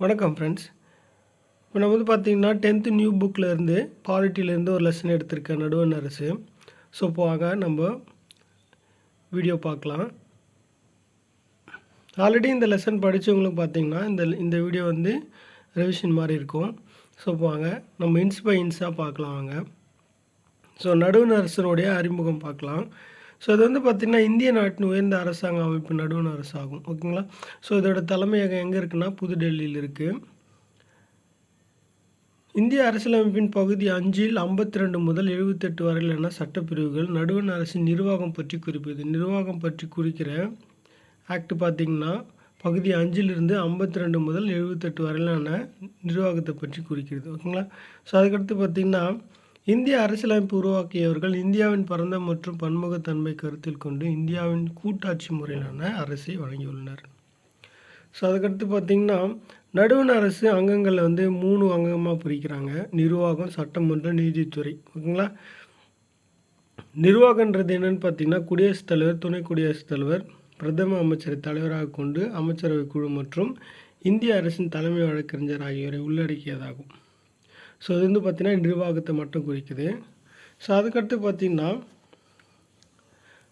வணக்கம் ஃப்ரெண்ட்ஸ். இப்போ நம்ம பார்த்தீங்கன்னா 10th நியூ புக்கிலேருந்து பாலிட்டிலேருந்து ஒரு லெசன் எடுத்திருக்கேன், நடுவண் அரசு. ஸோ இப்போ வாங்க நம்ம வீடியோ பார்க்கலாம். ஆல்ரெடி இந்த லெசன் படித்தவங்களுக்கு பார்த்தீங்கன்னா இந்த வீடியோ ரிவிஷன் மாதிரி இருக்கும். ஸோ இப்போ வாங்க நம்ம இன்ஸ் பை இன்ஸாக பார்க்கலாம் வாங்க. ஸோ நடுவண் அரசனுடைய அறிமுகம் பார்க்கலாம். ஸோ இது பார்த்திங்கன்னா இந்திய நாட்டின் உயர்ந்த அரசாங்க அமைப்பு நடுவண் அரசு ஆகும். ஓகேங்களா. ஸோ இதோட தலைமையகம் எங்கே இருக்குன்னா புதுடெல்லியில் இருக்குது. இந்திய அரசியலமைப்பின் பகுதி 5இல் 52 முதல் 78 வரையிலான சட்டப்பிரிவுகள் நடுவண் அரசின் நிர்வாகம் பற்றி குறிப்பிடுது. நிர்வாகம் பற்றி குறிக்கிற ஆக்ட் பார்த்திங்கன்னா பகுதி 5இலிருந்து 52 முதல் 78 வரையிலான நிர்வாகத்தை பற்றி குறிக்கிறது. ஓகேங்களா. ஸோ அதுக்கடுத்து பார்த்திங்கன்னா இந்திய அரசியலமைப்பு உருவாக்கியவர்கள் இந்தியாவின் பரந்த மற்றும் பன்முகத்தன்மை கருத்தில் கொண்டு இந்தியாவின் கூட்டாட்சி முறையிலான அரசை வழங்கியுள்ளனர். ஸோ அதுக்கடுத்து பார்த்திங்கன்னா நடுவண் அரசு அங்கங்களில் 3 அங்கமாக பிரிக்கிறாங்க. நிர்வாகம், சட்டமன்றம், நீதித்துறை. ஓகேங்களா. நிர்வாகன்றது என்னென்னு பார்த்திங்கன்னா குடியரசுத் தலைவர், துணை குடியரசுத் தலைவர், பிரதம அமைச்சரை தலைவராக கொண்டு அமைச்சரவை குழு மற்றும் இந்திய அரசின் தலைமை வழக்கறிஞர் ஆகியோரை உள்ளடக்கியதாகும். ஸோ இது பார்த்திங்கன்னா நிர்வாகத்தை மட்டும் குறிக்குது. ஸோ அதுக்கடுத்து பார்த்திங்கன்னா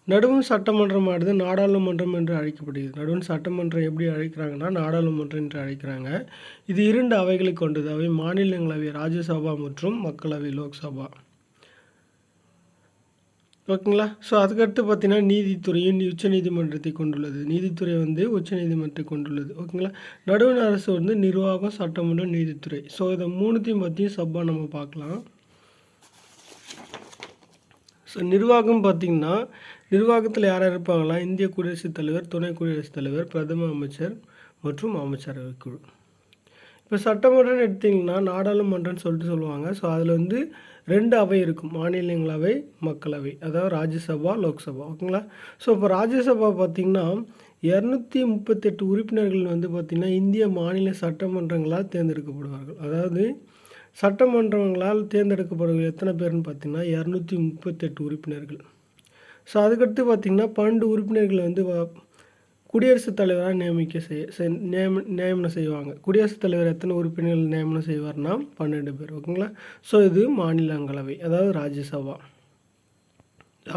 நடுவண் சட்டமன்றமானது நாடாளுமன்றம் என்று அழைக்கப்படுகிறது. நடுவண் சட்டமன்றம் எப்படி அழைக்கிறாங்கன்னா நாடாளுமன்றம் என்று அழைக்கிறாங்க. இது 2 அவைகளை கொண்டது. அவை மாநிலங்களவை ராஜ்யசபா மற்றும் மக்களவை லோக்சபா. ஓகேங்களா. ஸோ அதுக்கடுத்து பார்த்திங்கன்னா நீதித்துறையும் உச்சநீதிமன்றத்தை கொண்டுள்ளது. நீதித்துறை உச்சநீதிமன்றத்தை கொண்டுள்ளது. ஓகேங்களா. நடுவண் அரசு நிர்வாகம், சட்டமன்றம், நீதித்துறை. ஸோ இதை 3த்தையும் பற்றியும் சப்பா நம்ம பார்க்கலாம். ஸோ நிர்வாகம் பார்த்திங்கன்னா நிர்வாகத்தில் யார் இருப்பாங்களா? இந்திய குடியரசுத் தலைவர், துணை குடியரசுத் தலைவர், பிரதம அமைச்சர் மற்றும் அமைச்சரவை குழு. இப்போ சட்டமன்றம்னு எடுத்திங்கன்னா நாடாளுமன்றம்னு சொல்லுவாங்க. ஸோ அதில் 2 அவை இருக்கும், மாநிலங்களவை, மக்களவை, அதாவது ராஜ்யசபா, லோக்சபா. ஓகேங்களா. ஸோ இப்போ ராஜ்யசபா பார்த்திங்கன்னா 238 உறுப்பினர்கள் பார்த்திங்கன்னா இந்திய மாநில சட்டமன்றங்களால் தேர்ந்தெடுக்கப்படுவார்கள். அதாவது சட்டமன்றங்களால் தேர்ந்தெடுக்கப்படுவது எத்தனை பேர்னு பார்த்திங்கன்னா 238 உறுப்பினர்கள். ஸோ அதுக்கடுத்து பார்த்திங்கன்னா 12 உறுப்பினர்கள் குடியரசுத் தலைவராக நியமனம் செய்வாங்க. குடியரசுத் தலைவர் எத்தனை உறுப்பினர்கள் நியமனம் செய்வார்னா 12 பேர். ஓகேங்களா. ஸோ இது மாநிலங்களவை, அதாவது ராஜ்யசபா.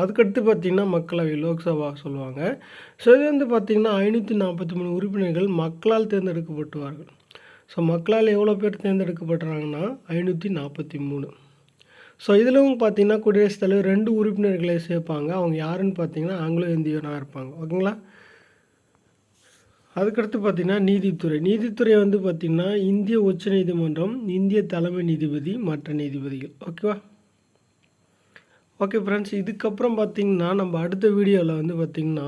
அதுக்கடுத்து பார்த்திங்கன்னா மக்களவை, லோக்சபா சொல்லுவாங்க. ஸோ இது பார்த்திங்கன்னா 543 உறுப்பினர்கள் மக்களால் தேர்ந்தெடுக்கப்பட்டுவார்கள். ஸோ மக்களால் எவ்வளோ பேர் தேர்ந்தெடுக்கப்படுறாங்கன்னா 543. ஸோ இதிலும் பார்த்திங்கன்னா குடியரசுத் தலைவர் 2 உறுப்பினர்களை சேர்ப்பாங்க. அவங்க யாருன்னு பார்த்திங்கன்னா ஆங்கிலோ இந்தியனாக இருப்பாங்க. ஓகேங்களா. அதுக்கடுத்து பார்த்திங்கன்னா நீதித்துறை. நீதித்துறை பார்த்திங்கன்னா இந்திய உச்சநீதிமன்றம், இந்திய தலைமை நீதிபதி, மற்ற நீதிபதிகள். ஓகேவா. ஓகே ஃப்ரெண்ட்ஸ், இதுக்கப்புறம் பார்த்திங்கன்னா நம்ம அடுத்த வீடியோவில் பார்த்திங்கன்னா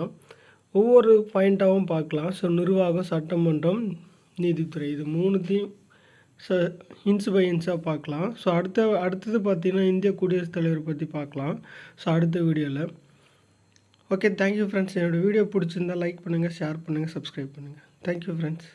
ஒவ்வொரு பாயிண்ட்டாகவும் பார்க்கலாம். ஸோ நிர்வாகம், சட்டமன்றம், நீதித்துறை, இது 3த்தையும் இன்ச் பை இன்ச்சாக பார்க்கலாம். ஸோ அடுத்தது பார்த்திங்கன்னா இந்திய குடியரசுத் தலைவர் பற்றி பார்க்கலாம். ஸோ அடுத்த வீடியோவில். Okay, thank you friends. என்னோடய வீடியோ பிடிச்சிருந்தால் லைக் பண்ணுங்கள், ஷேர் பண்ணுங்கள், சப்ஸ்கிரைப் பண்ணுங்கள். Thank you friends.